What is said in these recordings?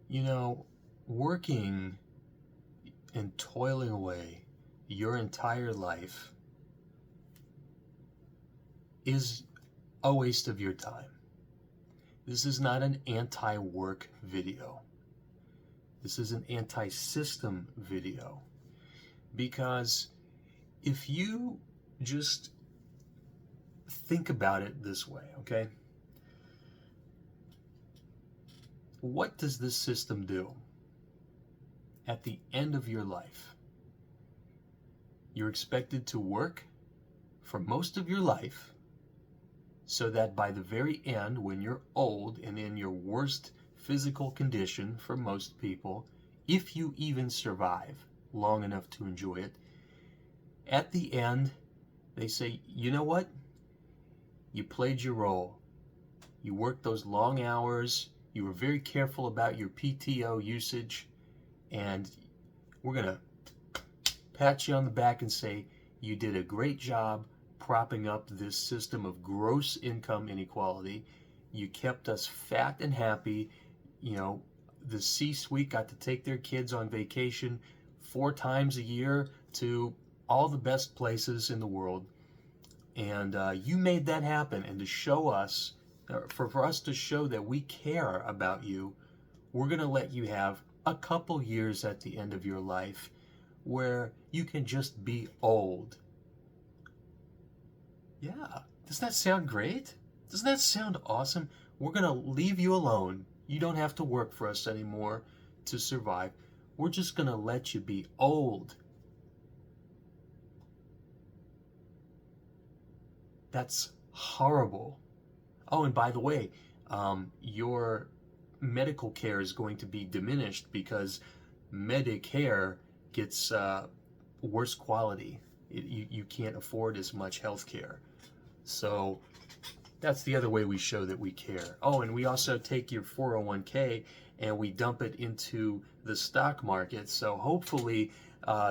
You know, working and toiling away your entire life is a waste of your time. This is not an anti-work video. This is an anti-system video. Because if you just think about it this way, okay? What does this system do? At the end of your life, you're expected to work for most of your life so that by the very end, when you're old and in your worst physical condition for most people, if you even survive long enough to enjoy it, at the end, they say, you know what? You played your role. You worked those long hours. You were very careful about your PTO usage. And we're going to pat you on the back and say, you did a great job propping up this system of gross income inequality. You kept us fat and happy. You know, the C-suite got to take their kids on vacation 4 times a year to all the best places in the world. And you made that happen. And to show us, for us to show that we care about you, we're going to let you have a couple years at the end of your life where you can just be old. Yeah, doesn't that sound great? Doesn't that sound awesome? We're going to leave you alone. You don't have to work for us anymore to survive. We're just going to let you be old. That's horrible. Oh, and by the way, your medical care is going to be diminished because Medicare gets worse quality. You can't afford as much health care. So that's the other way we show that we care. Oh, and we also take your 401k and we dump it into the stock market. So hopefully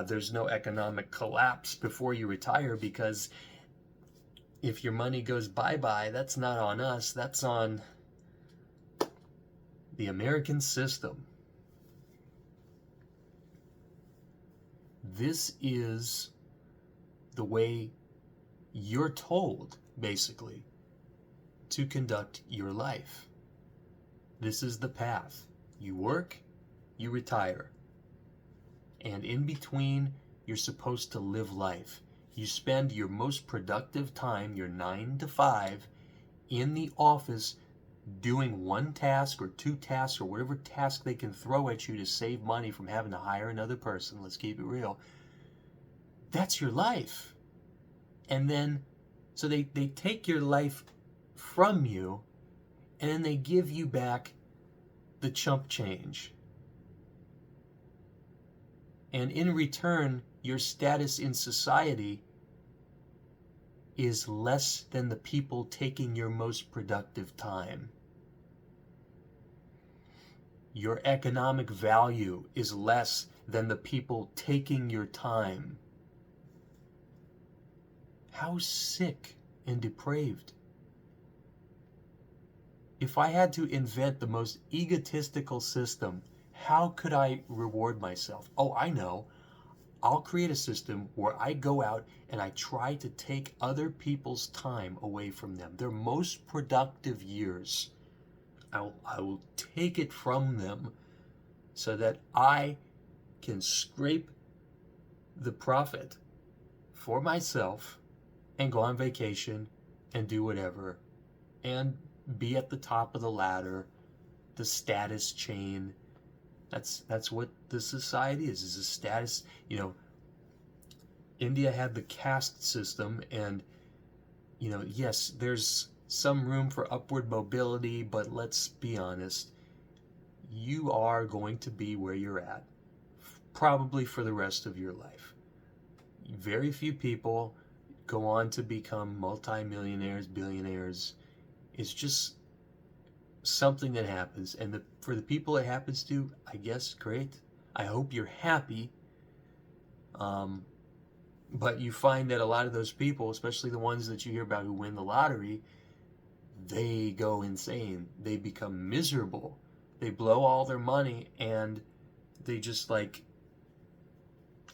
there's no economic collapse before you retire, because if your money goes bye-bye, that's not on us. That's on the American system. This is the way you're told, basically, to conduct your life. This is the path. You work, you retire. And in between, you're supposed to live life. You spend your most productive time, your 9 to 5, in the office doing one task or 2 tasks or whatever task they can throw at you to save money from having to hire another person. Let's keep it real. That's your life. And then, so they take your life from you, and then they give you back the chump change. And in return, your status in society is less than the people taking your most productive time. Your economic value is less than the people taking your time. How sick and depraved. If I had to invent the most egotistical system, how could I reward myself? Oh, I know. I'll create a system where I go out and I try to take other people's time away from them, their most productive years. I will take it from them so that I can scrape the profit for myself and go on vacation and do whatever and be at the top of the ladder, the status chain. That's what the society is a status. You know, India had the caste system, and you know, yes, there's some room for upward mobility, but let's be honest, you are going to be where you're at probably for the rest of your life. Very few people go on to become multimillionaires, billionaires. It's just something that happens, and for the people it happens to, I guess, great. I hope you're happy. But you find that a lot of those people, especially the ones that you hear about who win the lottery, they go insane. They become miserable They blow all their money and they just like,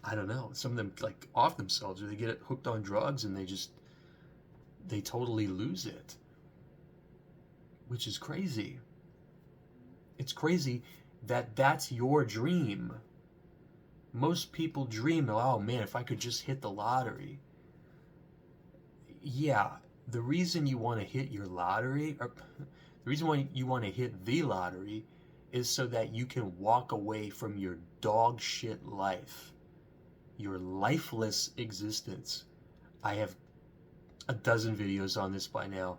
I don't know, some of them like off themselves, or they get hooked on drugs and they totally lose it, which is crazy. It's crazy that that's your dream. Most people dream, oh man, if I could just hit the lottery. Yeah, the reason you want to hit your lottery, or the reason why you want to hit the lottery, is so that you can walk away from your dog shit life, your lifeless existence. I have a dozen videos on this by now.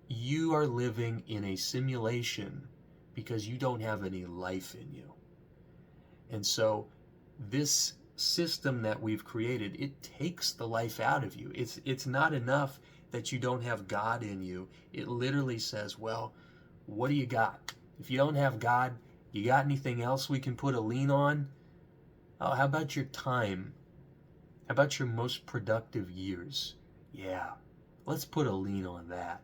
You are living in a simulation because you don't have any life in you. And so this system that we've created, it takes the life out of you. It's not enough that you don't have God in you. It literally says, well, what do you got? If you don't have God, you got anything else we can put a lien on? Oh, how about your time? How about your most productive years? Yeah, let's put a lien on that.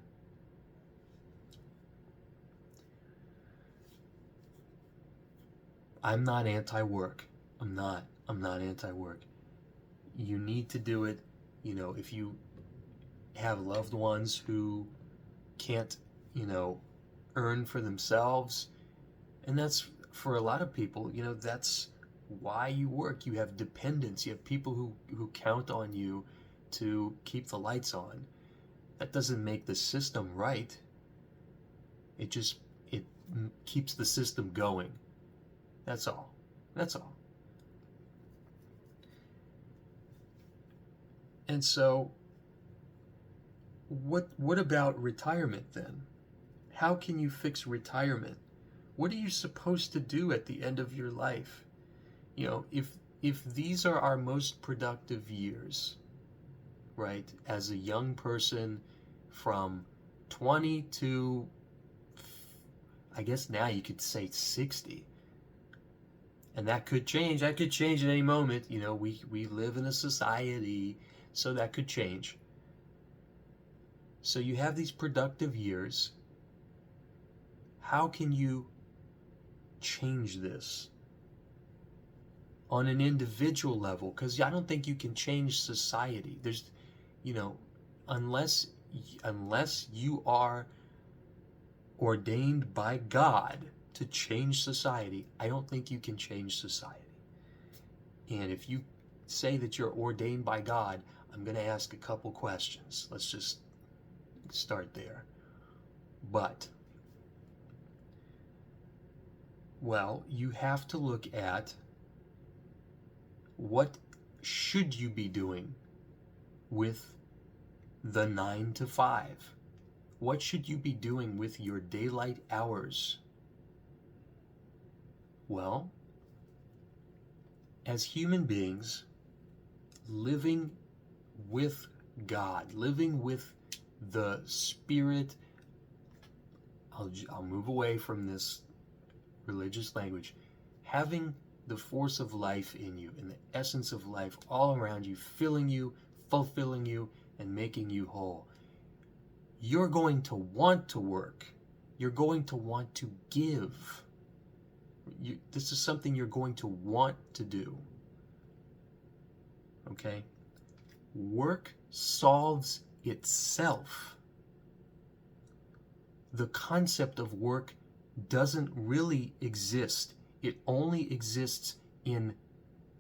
I'm not anti-work. I'm not anti-work. You need to do it. You know, if you have loved ones who can't, earn for themselves, and that's for a lot of people, that's why you work. You have dependents. You have people who count on you to keep the lights on. That doesn't make the system right. It keeps the system going. That's all. That's all. And so, what about retirement then? How can you fix retirement? What are you supposed to do at the end of your life? If these are our most productive years, right, as a young person from 20 to, I guess now you could say 60. And that could change. That could change at any moment. We live in a society, so that could change. So you have these productive years. How can you change this on an individual level? Because I don't think you can change society. There's, unless you are ordained by God to change society, I don't think you can change society. And if you say that you're ordained by God, I'm going to ask a couple questions. Let's just start there. But, well, you have to look at what should you be doing with the 9 to 5? What should you be doing with your daylight hours? Well, as human beings, living with God, living with the Spirit, I'll move away from this religious language, having the force of life in you and the essence of life all around you, filling you, fulfilling you, and making you whole. You're going to want to work. You're going to want to give. This is something you're going to want to do. Okay? Work solves itself. The concept of work doesn't really exist. It only exists in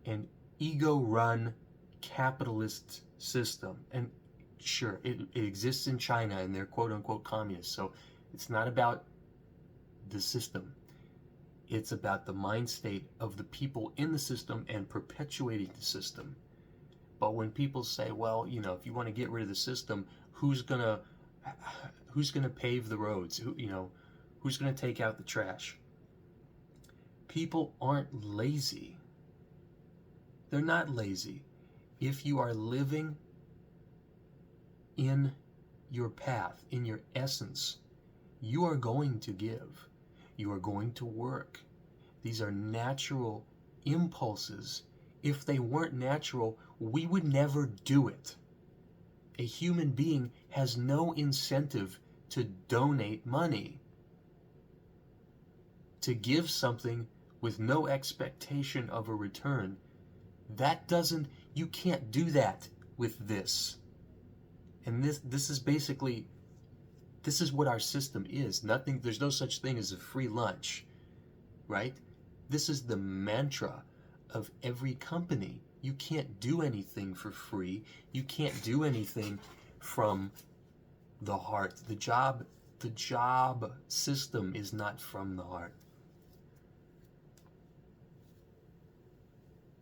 an ego-run capitalist system. And sure, it exists in China and they're quote-unquote communists. So it's not about the system. It's about the mind state of the people in the system and perpetuating the system. But when people say, well, if you want to get rid of the system, who's gonna pave the roads? Who's gonna take out the trash? People aren't lazy. They're not lazy. If you are living in your path, in your essence, you are going to give. You are going to work. These are natural impulses. If they weren't natural, we would never do it. A human being has no incentive to donate money. to give something with no expectation of a return. That doesn't, you can't do that with this. And this is basically, this is what our system is. Nothing, there's no such thing as a free lunch, right? This is the mantra of every company. You can't do anything for free. You can't do anything from the heart. The job system is not from the heart.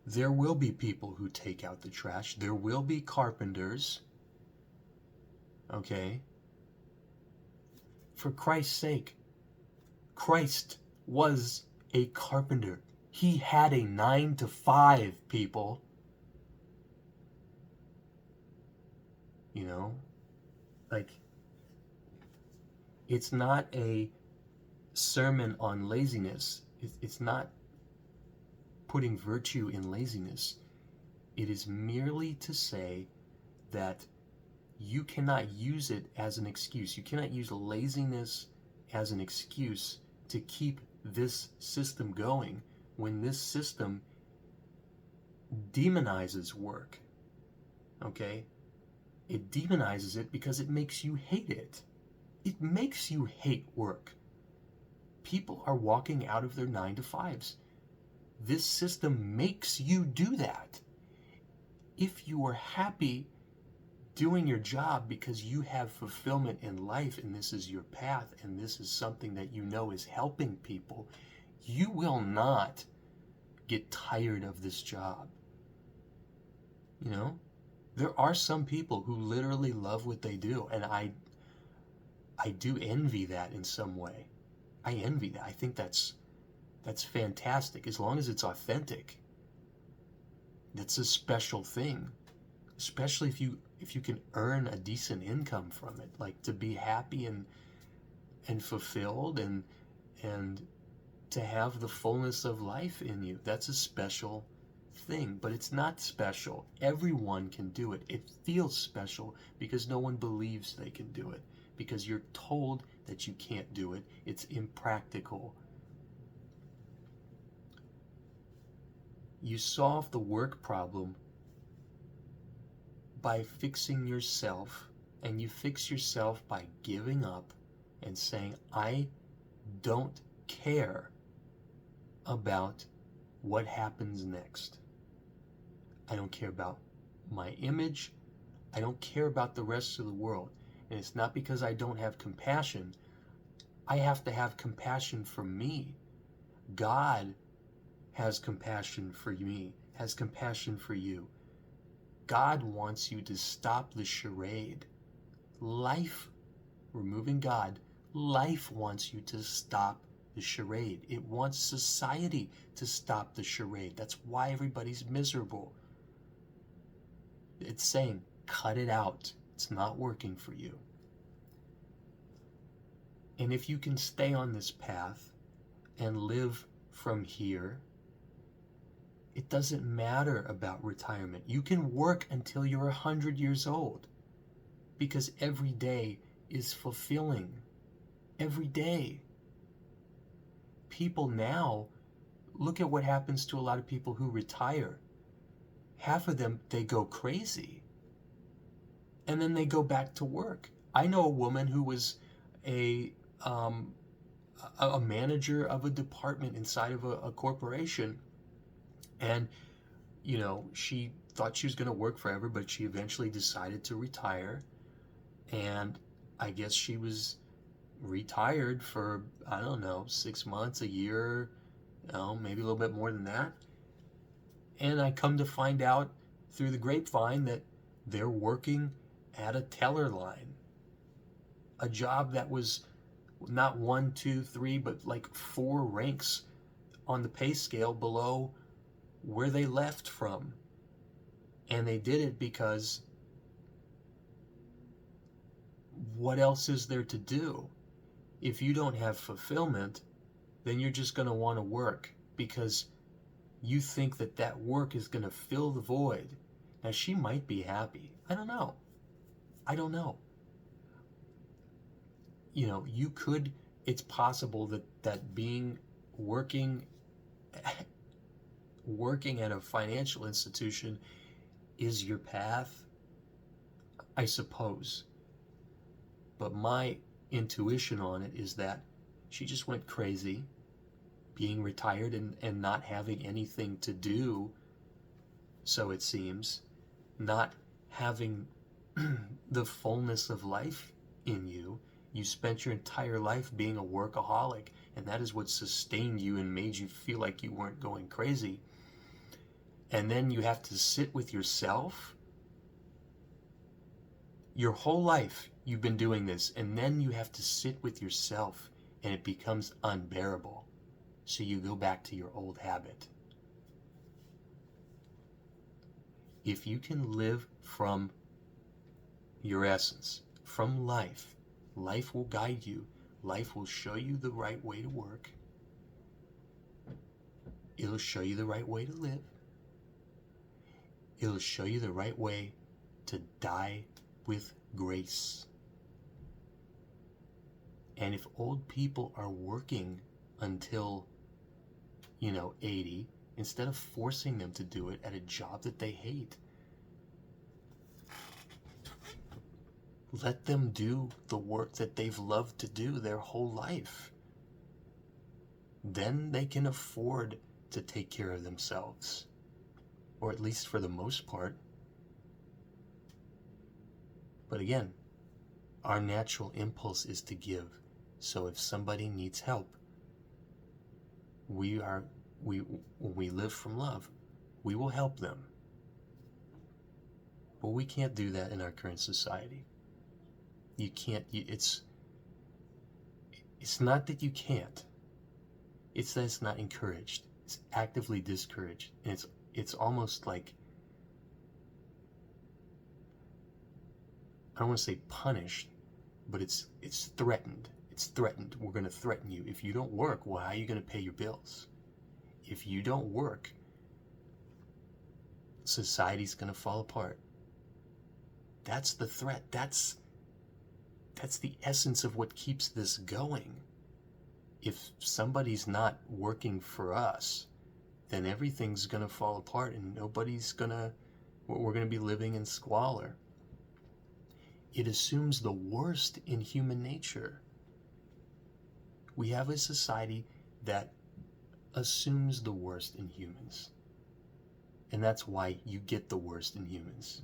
There will be people who take out the trash. There will be carpenters. Okay? For Christ's sake, Christ was a carpenter. He had a 9 to 5, people. You know? Like, it's not a sermon on laziness. It's not putting virtue in laziness. It is merely to say that you cannot use it as an excuse. You cannot use laziness as an excuse to keep this system going when this system demonizes work. Okay? It demonizes it because it makes you hate it. It makes you hate work. People are walking out of their 9 to 5s. This system makes you do that. If you are happy doing your job because you have fulfillment in life and this is your path and this is something that you know is helping people, you will not get tired of this job. You know? There are some people who literally love what they do, and I do envy that in some way. I envy that. I think that's fantastic, as long as it's authentic. That's a special thing, especially if you can earn a decent income from it, like to be happy and fulfilled and to have the fullness of life in you. That's a special thing, but it's not special. Everyone can do it. It feels special because no one believes they can do it, because you're told that you can't do it. It's impractical. You solve the work problem by fixing yourself, and you fix yourself by giving up and saying, I don't care about what happens next. I don't care about my image. I don't care about the rest of the world. And it's not because I don't have compassion. I have to have compassion for me. God has compassion for me, has compassion for you. God wants you to stop the charade. Life, removing God, life wants you to stop the charade. It wants society to stop the charade. That's why everybody's miserable. It's saying, cut it out. It's not working for you. And if you can stay on this path and live from here, it doesn't matter about retirement. You can work until you're 100 years old, because every day is fulfilling. Every day. People now, look at what happens to a lot of people who retire. Half of them, they go crazy. And then they go back to work. I know a woman who was a manager of a department inside of a corporation. And, you know, she thought she was going to work forever, but she eventually decided to retire. And I guess she was retired for, I don't know, 6 months, a year, maybe a little bit more than that. And I come to find out through the grapevine that they're working at a teller line. A job that was not 1, 2, 3, but like 4 ranks on the pay scale below where they left from. And they did it because what else is there to do? If you don't have fulfillment, then you're just going to want to work because you think that that work is going to fill the void. Now, she might be happy. I don't know. You know, it's possible that being working at a financial institution is your path, I suppose. But my intuition on it is that she just went crazy, being retired and not having anything to do, so it seems, not having the fullness of life in you. You spent your entire life being a workaholic, and that is what sustained you and made you feel like you weren't going crazy. And then you have to sit with yourself. Your whole life you've been doing this, and then you have to sit with yourself, and it becomes unbearable. So you go back to your old habit. If you can live from your essence, from life, life will guide you. Life will show you the right way to work. It'll show you the right way to live. It'll show you the right way to die with grace. And if old people are working until, 80, instead of forcing them to do it at a job that they hate, let them do the work that they've loved to do their whole life. Then they can afford to take care of themselves, or at least for the most part. But again, our natural impulse is to give. So if somebody needs help, when we live from love, we will help them. But we can't do that in our current society. You can't. It's not that you can't. It's that it's not encouraged. It's actively discouraged, and it's almost like, I don't want to say punished, but it's threatened. It's threatened. We're going to threaten you. If you don't work, well, how are you going to pay your bills? If you don't work, society's going to fall apart. That's the threat. That's the essence of what keeps this going. If somebody's not working for us, then everything's going to fall apart, and we're going to be living in squalor. It assumes the worst in human nature. We have a society that assumes the worst in humans. And that's why you get the worst in humans.